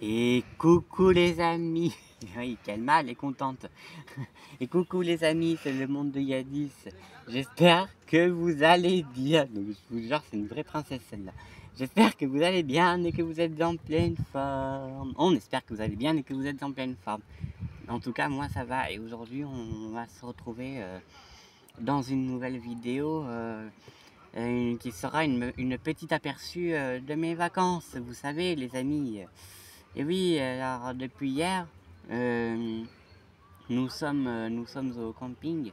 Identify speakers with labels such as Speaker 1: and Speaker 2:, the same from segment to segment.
Speaker 1: Et coucou les amis. Oui, Kelma, elle est contente. Et coucou les amis, c'est le monde de Yadis. J'espère que vous allez bien. Donc, je vous jure, c'est une vraie princesse celle-là. J'espère que vous allez bien et que vous êtes en pleine forme. On espère que vous allez bien et que vous êtes en pleine forme. En tout cas, moi ça va. Et aujourd'hui, on va se retrouver dans une nouvelle vidéo qui sera une petite aperçu de mes vacances. Vous savez, les amis. Et oui, alors depuis hier, nous sommes au camping.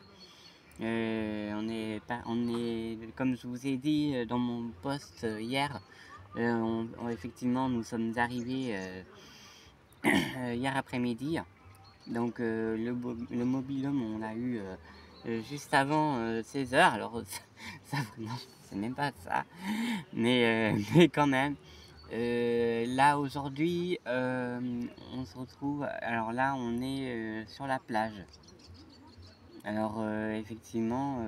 Speaker 1: On est, comme je vous ai dit dans mon post hier, effectivement, nous sommes arrivés hier après-midi. Donc le mobil-home, on l'a eu juste avant 16 h. Alors ça vraiment, je sais même pas ça, mais quand même. Là aujourd'hui, on se retrouve. Alors là, on est sur la plage. Alors effectivement,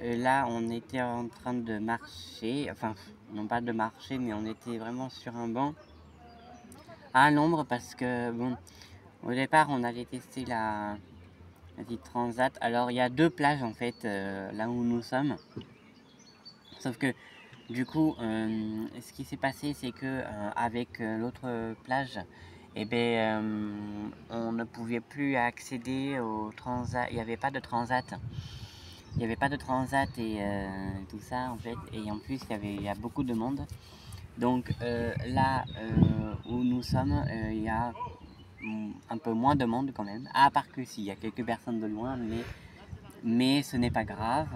Speaker 1: là, on était en train de marcher. Enfin, non pas de marcher, mais on était vraiment sur un banc à l'ombre parce que bon, au départ, on allait tester la petite transat. Alors il y a deux plages en fait là où nous sommes. Sauf que du coup, ce qui s'est passé, c'est que avec l'autre plage, eh ben, on ne pouvait plus accéder au transat. Il n'y avait pas de transat. Il n'y avait pas de transat et tout ça en fait. Et en plus, il y a beaucoup de monde. Donc là où nous sommes, il y a un peu moins de monde quand même. À part que si, il y a quelques personnes de loin, mais ce n'est pas grave.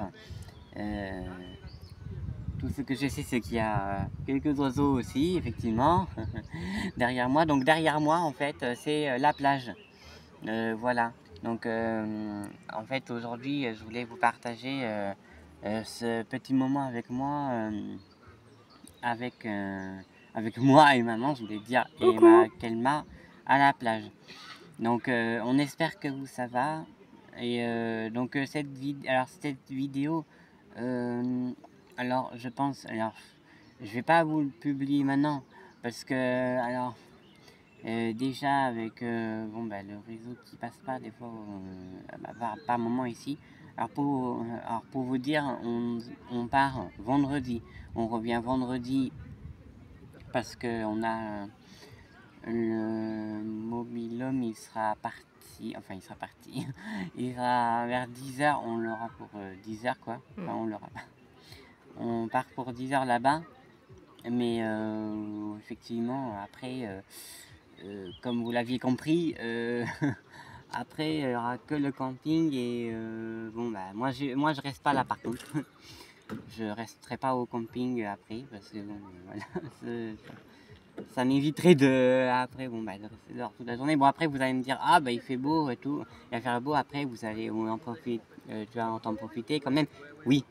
Speaker 1: Tout ce que je sais, c'est qu'il y a quelques oiseaux aussi, effectivement, derrière moi. Donc derrière moi, en fait, c'est la plage. Voilà. Donc, en fait, aujourd'hui, je voulais vous partager ce petit moment avec moi, avec moi et maman, je voulais dire, et
Speaker 2: Coucou.
Speaker 1: Kelma à la plage. Donc, on espère que vous ça va. Et donc, cette vidéo, alors je pense, alors je vais pas vous le publier maintenant parce que, alors déjà avec bon, bah, le réseau qui passe pas des fois, pas un moment ici. Alors pour vous dire, on part vendredi, on revient vendredi parce que on a le mobil-home, il sera parti, enfin il sera parti, il sera vers 10 h, on l'aura pour 10 h quoi, enfin on l'aura pas. On part pour 10 h là-bas, mais effectivement après, comme vous l'aviez compris, après il n'y aura que le camping et bon bah moi je reste pas là par contre. Je resterai pas au camping après parce que bon, voilà, ça m'éviterait de après bon bah de rester dehors toute la journée. Bon après vous allez me dire ah bah il fait beau et tout, il va faire beau après vous allez en profiter, tu vas en profiter quand même. Oui,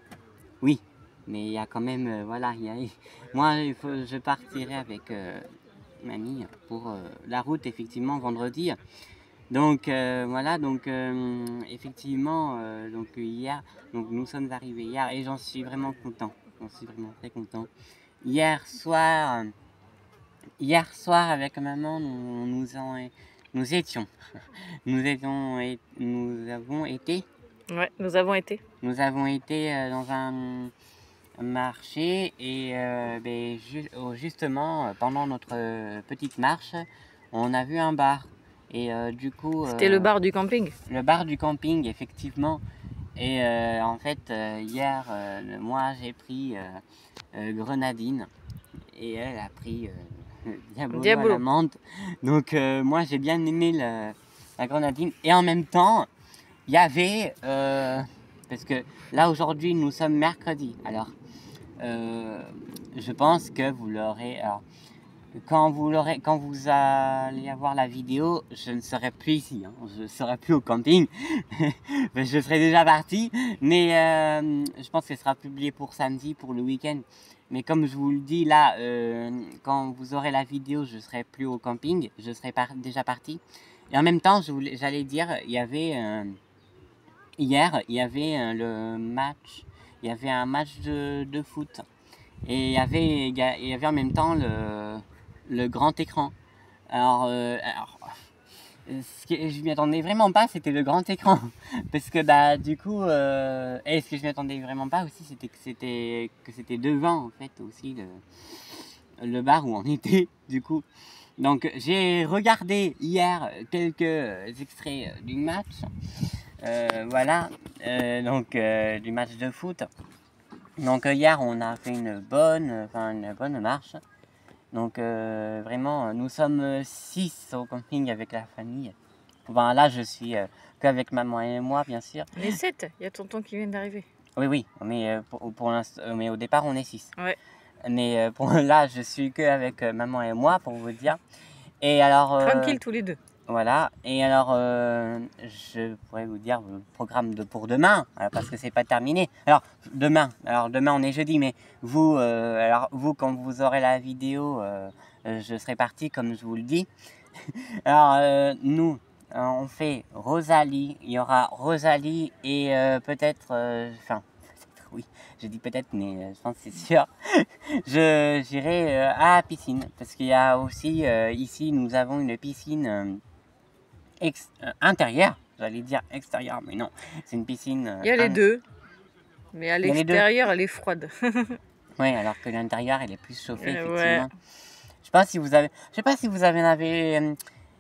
Speaker 1: oui, mais il y a quand même voilà, moi je partirai avec mamie pour la route effectivement vendredi. Donc voilà, donc effectivement donc hier, donc nous sommes arrivés hier et j'en suis vraiment content. J'en suis vraiment très content. Hier soir avec maman, nous étions, nous avons été,
Speaker 2: Ouais, nous avons été.
Speaker 1: dans un marché et ben, justement pendant notre petite marche, on a vu un bar et du coup
Speaker 2: C'était le bar du camping.
Speaker 1: le bar du camping effectivement. Et en fait hier moi j'ai pris grenadine et elle a pris Diabolo à la
Speaker 2: Diabolo.
Speaker 1: menthe. Donc moi j'ai bien aimé la grenadine. Et en même temps, il y avait, parce que là aujourd'hui nous sommes mercredi. Alors je pense que vous l'aurez. Alors, quand vous allez avoir la vidéo, je ne serai plus ici, hein, je ne serai plus au camping, je serai déjà parti, mais je pense qu'elle sera publiée pour samedi, pour le week-end. Mais comme je vous le dis là, quand vous aurez la vidéo, je serai plus au camping, je serai déjà parti. Et en même temps, j'allais dire, il y avait hier, il y avait le match, il y avait un match de foot, et il y avait en même temps le grand écran. Alors, ce que je m'y attendais vraiment pas, c'était le grand écran. Parce que bah du coup, et ce que je m'y attendais vraiment pas aussi, c'était que c'était devant en fait aussi le bar où on était du coup. Donc j'ai regardé hier quelques extraits du match, voilà, du match de foot. Donc hier on a fait une bonne marche. Donc vraiment, nous sommes 6 au camping avec la famille. Bon, là je suis qu'avec maman et moi bien sûr.
Speaker 2: On est 7, il y a tonton qui vient d'arriver.
Speaker 1: Oui, mais pour l'instant, mais au départ on est 6.
Speaker 2: Ouais.
Speaker 1: Mais pour là je suis qu'avec maman et moi pour vous dire. Et alors
Speaker 2: Tranquille tous les deux.
Speaker 1: voilà, et alors je pourrais vous dire le programme pour demain, parce que c'est pas terminé. Alors demain on est jeudi, mais vous, quand vous aurez la vidéo, je serai parti comme je vous le dis. Alors nous, on fait Rosalie, il y aura Rosalie et peut-être, oui, je dis peut-être, mais je pense que c'est sûr, j'irai à la piscine, parce qu'il y a aussi, ici nous avons une piscine intérieure, j'allais dire extérieure, mais non, c'est une piscine.
Speaker 2: Il y a les deux, mais à
Speaker 1: Il y a les deux.
Speaker 2: l'extérieur, elle est froide.
Speaker 1: Oui, alors que l'intérieur, elle est plus chauffée, effectivement.
Speaker 2: Ouais.
Speaker 1: Je sais pas si vous avez,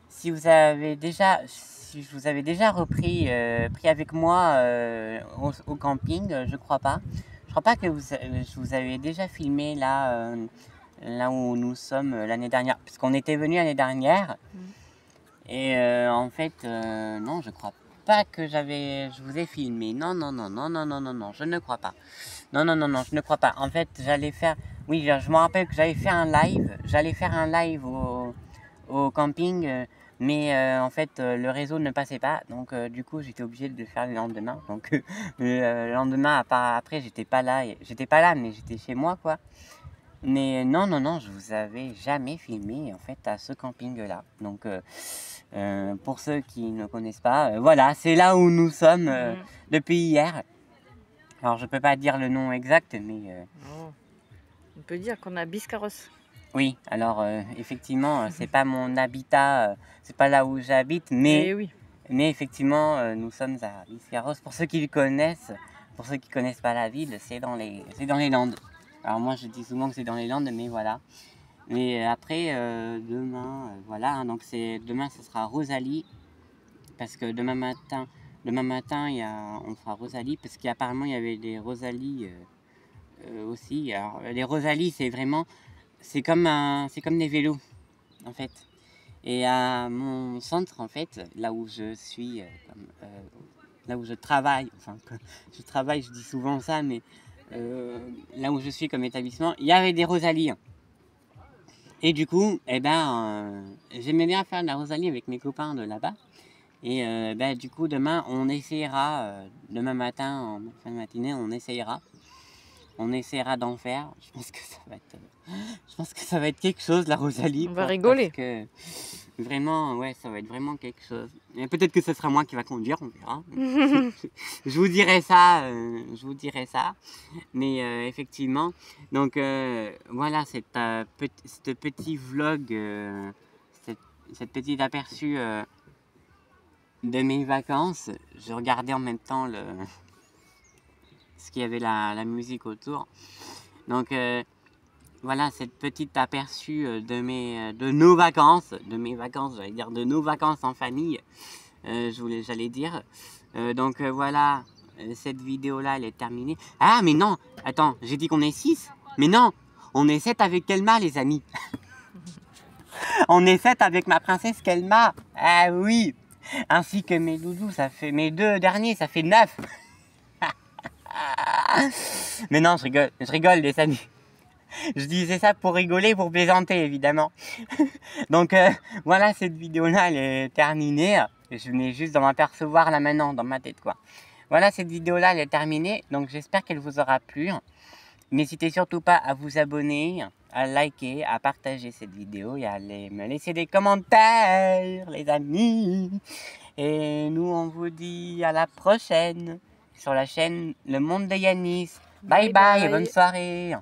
Speaker 1: si vous avez déjà repris, pris avec moi au camping, je crois pas. Je crois pas que je vous avais déjà filmé là, là où nous sommes l'année dernière, puisqu'on était venu l'année dernière. Et en fait, non, je crois pas que je vous ai filmé. Non, je ne crois pas. Non, je ne crois pas. En fait, oui, je me rappelle que j'avais fait un live. J'allais faire un live au camping, mais en fait, le réseau ne passait pas. Donc, du coup, j'étais obligé de le faire le lendemain. Donc, le lendemain, après, j'étais pas là, mais j'étais chez moi, quoi. Mais non, je vous avais jamais filmé, en fait, à ce camping-là. Donc, pour ceux qui ne connaissent pas, voilà, c'est là où nous sommes depuis hier. Alors, je peux pas dire le nom exact, mais...
Speaker 2: On peut dire qu'on a Biscarrosse.
Speaker 1: Oui, alors, effectivement, c'est pas mon habitat, c'est pas là où j'habite, mais effectivement, nous sommes à Biscarrosse. Pour ceux qui le connaissent, pour ceux qui connaissent pas la ville, c'est dans les Landes. Alors, moi, je dis souvent que c'est dans les Landes, mais voilà. Mais après, demain, voilà, hein, donc demain, ce sera Rosalie, parce que demain matin, on fera Rosalie, parce qu'apparemment, il y avait des Rosalies aussi. Alors, les Rosalies, c'est comme des vélos, en fait. Et à mon centre, en fait, là où je suis, là où je travaille, je dis souvent ça, mais là où je suis comme établissement, il y avait des Rosalies. Et du coup, j'aimais bien faire de la Rosalie avec mes copains de là-bas. Et du coup, demain, on essayera, demain matin, en fin de matinée, on essayera d'en faire. Je pense que ça va être quelque chose, la Rosalie.
Speaker 2: On va rigoler.
Speaker 1: Parce que vraiment, ouais, ça va être vraiment quelque chose. Et peut-être que ce sera moi qui va conduire, on verra. Je vous dirai ça. Mais effectivement, donc voilà, ce petit vlog, cette petite aperçu de mes vacances. Je regardais en même temps ce qu'il y avait la musique autour. Donc voilà, cette petite aperçu de nos vacances, j'allais dire de nos vacances en famille, j'allais dire. Donc voilà, cette vidéo-là, elle est terminée. Ah, mais non, attends, j'ai dit qu'on est 6, mais non, on est 7 avec Kelma, les amis. On est 7 avec ma princesse Kelma. Ah oui, ainsi que mes doudous, mes 2 derniers, ça fait 9. Mais non, je rigole, les amis. Je disais ça pour rigoler, pour plaisanter, évidemment. Donc voilà, cette vidéo-là, elle est terminée. Je venais juste d'en m'apercevoir là maintenant, dans ma tête, quoi. Voilà, cette vidéo-là, elle est terminée. Donc j'espère qu'elle vous aura plu. N'hésitez surtout pas à vous abonner, à liker, à partager cette vidéo et à me laisser des commentaires, les amis. Et nous, on vous dit à la prochaine sur la chaîne Le Monde de Yanis. Bye bye et bonne soirée.